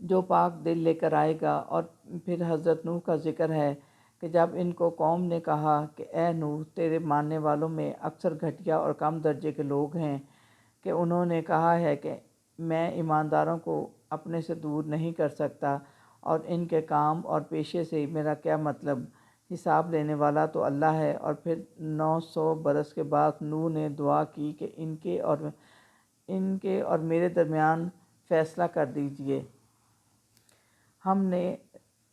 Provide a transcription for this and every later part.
جو پاک دل لے کر آئے گا۔ اور پھر حضرت نوح کا ذکر ہے کہ جب ان کو قوم نے کہا کہ اے نوح، تیرے ماننے والوں میں اکثر گھٹیا اور کم درجے کے لوگ ہیں، کہ انہوں نے کہا ہے کہ میں ایمانداروں کو اپنے سے دور نہیں کر سکتا، اور ان کے کام اور پیشے سے میرا کیا مطلب، حساب لینے والا تو اللہ ہے۔ اور پھر 900 برس کے بعد نوح نے دعا کی کہ ان کے اور میرے درمیان فیصلہ کر دیجئے۔ ہم نے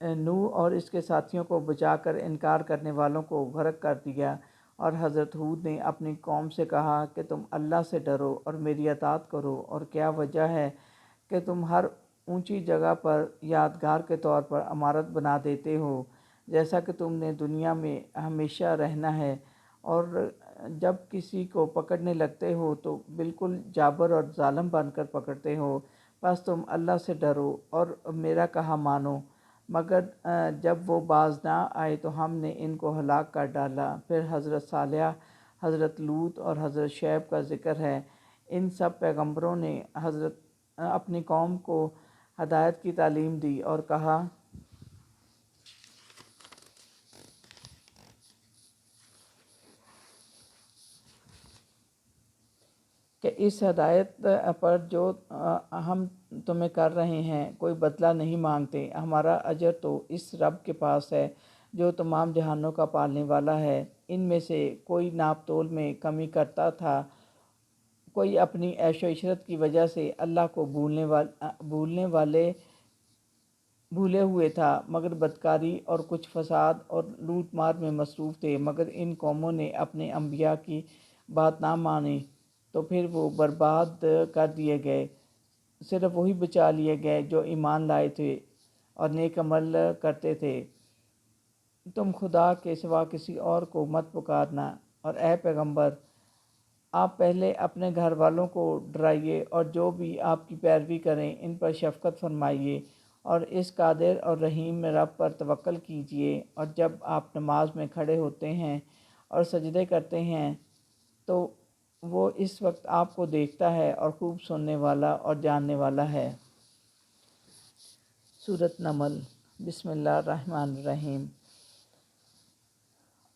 نوح اور اس کے ساتھیوں کو بچا کر انکار کرنے والوں کو غرق کر دیا۔ اور حضرت ہود نے اپنی قوم سے کہا کہ تم اللہ سے ڈرو اور میری اطاعت کرو، اور کیا وجہ ہے کہ تم ہر اونچی جگہ پر یادگار کے طور پر عمارت بنا دیتے ہو، جیسا کہ تم نے دنیا میں ہمیشہ رہنا ہے، اور جب کسی کو پکڑنے لگتے ہو تو بالکل جابر اور ظالم بن کر پکڑتے ہو۔ بس تم اللہ سے ڈرو اور میرا کہا مانو۔ مگر جب وہ باز نہ آئے تو ہم نے ان کو ہلاک کر ڈالا۔ پھر حضرت صالح، حضرت لوط اور حضرت شعیب کا ذکر ہے۔ ان سب پیغمبروں نے اپنی قوم کو ہدایت کی تعلیم دی اور کہا کہ اس ہدایت پر جو ہم تمہیں کر رہے ہیں کوئی بدلہ نہیں مانگتے، ہمارا اجر تو اس رب کے پاس ہے جو تمام جہانوں کا پالنے والا ہے۔ ان میں سے کوئی ناپ تول میں کمی کرتا تھا، کوئی اپنی عیش و عشرت کی وجہ سے اللہ کو بھولے ہوئے تھا، مگر بدکاری اور کچھ فساد اور لوٹ مار میں مصروف تھے۔ مگر ان قوموں نے اپنے انبیاء کی بات نہ مانی تو پھر وہ برباد کر دیے گئے۔ صرف وہی بچا لیے گئے جو ایمان لائے تھے اور نیک عمل کرتے تھے۔ تم خدا کے سوا کسی اور کو مت پکارنا، اور اے پیغمبر، آپ پہلے اپنے گھر والوں کو ڈرائیے، اور جو بھی آپ کی پیروی کریں ان پر شفقت فرمائیے، اور اس قادر اور رحیم رب پر توکل کیجیے۔ اور جب آپ نماز میں کھڑے ہوتے ہیں اور سجدے کرتے ہیں تو وہ اس وقت آپ کو دیکھتا ہے اور خوب سننے والا اور جاننے والا ہے۔ سورۃ نمل۔ بسم اللہ الرحمن الرحیم۔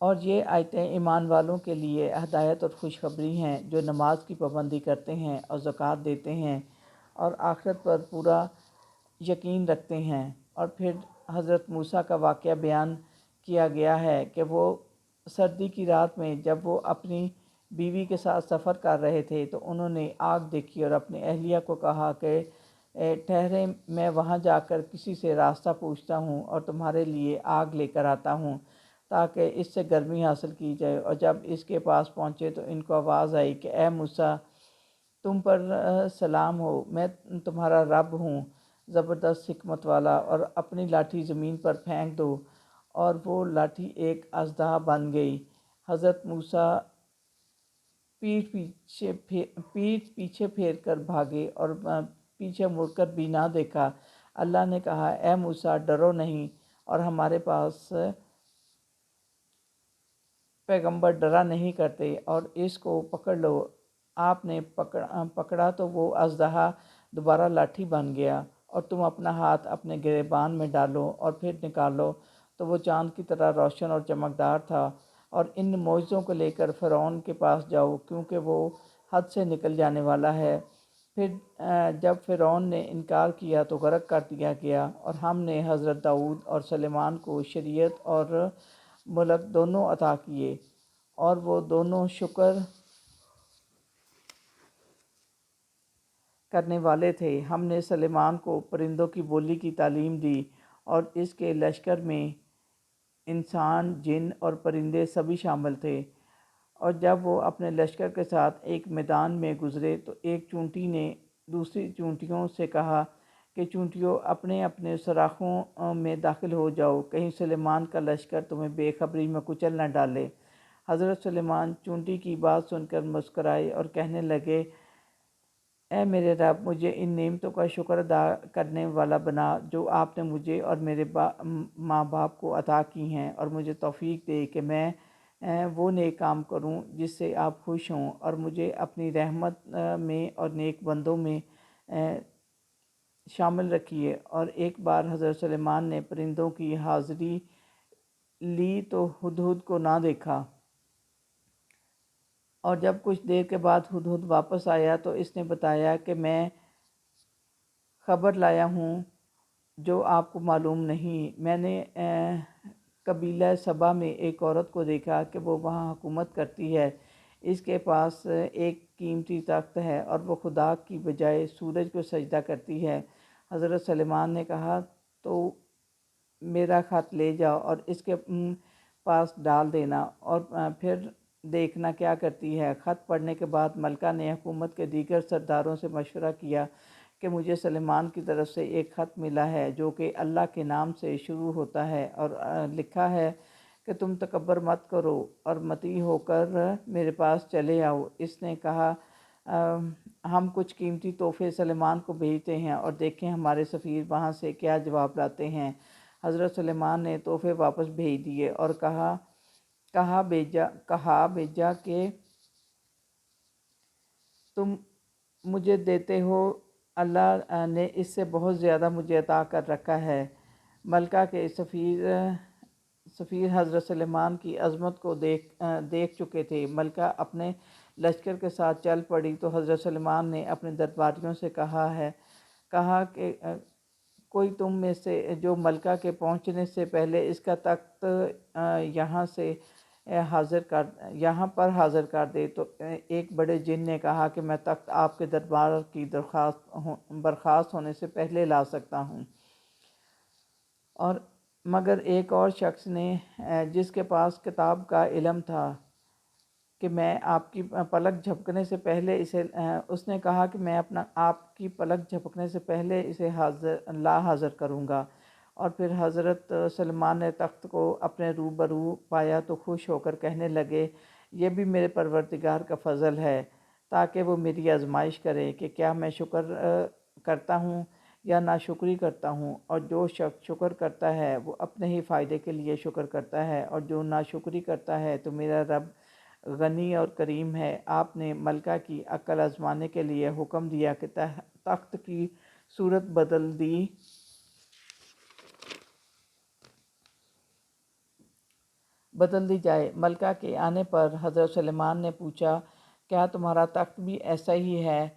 اور یہ آیتیں ایمان والوں کے لیے ہدایت اور خوشخبری ہیں، جو نماز کی پابندی کرتے ہیں اور زکوٰۃ دیتے ہیں اور آخرت پر پورا یقین رکھتے ہیں۔ اور پھر حضرت موسیٰ کا واقعہ بیان کیا گیا ہے کہ وہ سردی کی رات میں جب وہ اپنی بیوی کے ساتھ سفر کر رہے تھے تو انہوں نے آگ دیکھی اور اپنی اہلیہ کو کہا کہ ٹھہریں، میں وہاں جا کر کسی سے راستہ پوچھتا ہوں اور تمہارے لیے آگ لے کر آتا ہوں تاکہ اس سے گرمی حاصل کی جائے۔ اور جب اس کے پاس پہنچے تو ان کو آواز آئی کہ اے موسیٰ، تم پر سلام ہو، میں تمہارا رب ہوں زبردست حکمت والا، اور اپنی لاٹھی زمین پر پھینک دو۔ اور وہ لاٹھی ایک اژدہا بن گئی۔ حضرت موسیٰ پیٹھ پیچھے پھیر کر بھاگے اور پیچھے مڑ کر بھی نہ دیکھا۔ اللہ نے کہا اے موسیٰ، ڈرو نہیں، اور ہمارے پاس پیغمبر ڈرا نہیں کرتے، اور اس کو پکڑ لو۔ آپ نے پکڑا تو وہ اژدہا دوبارہ لاٹھی بن گیا، اور تم اپنا ہاتھ اپنے گریبان میں ڈالو اور پھر نکالو تو وہ چاند کی طرح روشن اور چمکدار تھا۔ اور ان معجزوں کو لے کر فرعون کے پاس جاؤ، کیونکہ وہ حد سے نکل جانے والا ہے۔ پھر جب فرعون نے انکار کیا تو غرق کر دیا گیا۔ اور ہم نے حضرت داؤد اور سلیمان کو شریعت اور ملک دونوں عطا کیے، اور وہ دونوں شکر کرنے والے تھے۔ ہم نے سلیمان کو پرندوں کی بولی کی تعلیم دی، اور اس کے لشکر میں انسان، جن اور پرندے سبھی شامل تھے۔ اور جب وہ اپنے لشکر کے ساتھ ایک میدان میں گزرے تو ایک چونٹی نے دوسری چونٹیوں سے کہا کہ چونٹیوں، اپنے اپنے سوراخوں میں داخل ہو جاؤ، کہیں سلیمان کا لشکر تمہیں بے خبری میں کچل نہ ڈالے۔ حضرت سلیمان چونٹی کی بات سن کر مسکرائے اور کہنے لگے اے میرے رب، مجھے ان نعمتوں کا شکر ادا کرنے والا بنا جو آپ نے مجھے اور میرے ماں باپ کو عطا کی ہیں، اور مجھے توفیق دے کہ میں وہ نیک کام کروں جس سے آپ خوش ہوں، اور مجھے اپنی رحمت میں اور نیک بندوں میں شامل رکھیے۔ اور ایک بار حضرت سلیمان نے پرندوں کی حاضری لی تو ہدہد کو نہ دیکھا، اور جب کچھ دیر کے بعد ہدہد واپس آیا تو اس نے بتایا کہ میں خبر لایا ہوں جو آپ کو معلوم نہیں۔ میں نے قبیلہ سبا میں ایک عورت کو دیکھا کہ وہ وہاں حکومت کرتی ہے، اس کے پاس ایک قیمتی تخت ہے اور وہ خدا کی بجائے سورج کو سجدہ کرتی ہے۔ حضرت سلیمان نے کہا تو میرا خط لے جاؤ اور اس کے پاس ڈال دینا اور پھر دیکھنا کیا کرتی ہے۔ خط پڑھنے کے بعد ملکہ نے حکومت کے دیگر سرداروں سے مشورہ کیا کہ مجھے سلیمان کی طرف سے ایک خط ملا ہے جو کہ اللہ کے نام سے شروع ہوتا ہے اور لکھا ہے کہ تم تکبر مت کرو اور مطیع ہو کر میرے پاس چلے آؤ۔ اس نے کہا ہم کچھ قیمتی تحفے سلیمان کو بھیجتے ہیں اور دیکھیں ہمارے سفیر وہاں سے کیا جواب لاتے ہیں۔ حضرت سلیمان نے تحفے واپس بھیج دیے اور کہا بھیجا کہ تم مجھے دیتے ہو، اللہ نے اس سے بہت زیادہ مجھے عطا کر رکھا ہے۔ ملکہ کے سفیر حضرت سلیمان کی عظمت کو دیکھ چکے تھے۔ ملکہ اپنے لشکر کے ساتھ چل پڑی تو حضرت سلیمان نے اپنے درباریوں سے کہا کہ کوئی تم میں سے جو ملکہ کے پہنچنے سے پہلے اس کا تخت یہاں پر حاضر کر دے۔ تو ایک بڑے جن نے کہا کہ میں تخت آپ کے دربار کی برخاست ہونے سے پہلے لا سکتا ہوں۔ اور مگر ایک اور شخص نے جس کے پاس کتاب کا علم تھا کہ میں آپ کی پلک جھپکنے سے پہلے اس نے کہا کہ میں آپ کی پلک جھپکنے سے پہلے اسے حاضر کروں گا۔ اور پھر حضرت سلیمان نے تخت کو اپنے روبرو پایا تو خوش ہو کر کہنے لگے یہ بھی میرے پروردگار کا فضل ہے تاکہ وہ میری آزمائش کرے کہ کیا میں شکر کرتا ہوں یا ناشکری کرتا ہوں۔ اور جو شخص شکر کرتا ہے وہ اپنے ہی فائدے کے لیے شکر کرتا ہے، اور جو ناشکری کرتا ہے تو میرا رب غنی اور کریم ہے۔ آپ نے ملکہ کی عقل آزمانے کے لیے حکم دیا کہ تخت کی صورت بدل دی جائے۔ ملکہ کے آنے پر حضرت سلیمان نے پوچھا کیا تمہارا تخت بھی ایسا ہی ہے؟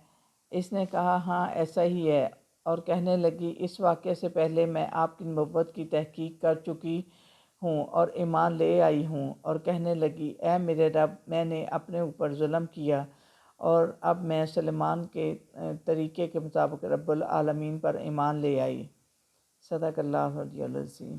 اس نے کہا ہاں ایسا ہی ہے، اور کہنے لگی اس واقعے سے پہلے میں آپ کی نبوت کی تحقیق کر چکی ہوں اور ایمان لے آئی ہوں۔ اور کہنے لگی اے میرے رب، میں نے اپنے اوپر ظلم کیا اور اب میں سلیمان کے طریقے کے مطابق رب العالمین پر ایمان لے آئی۔ صدق اللہ العظیم۔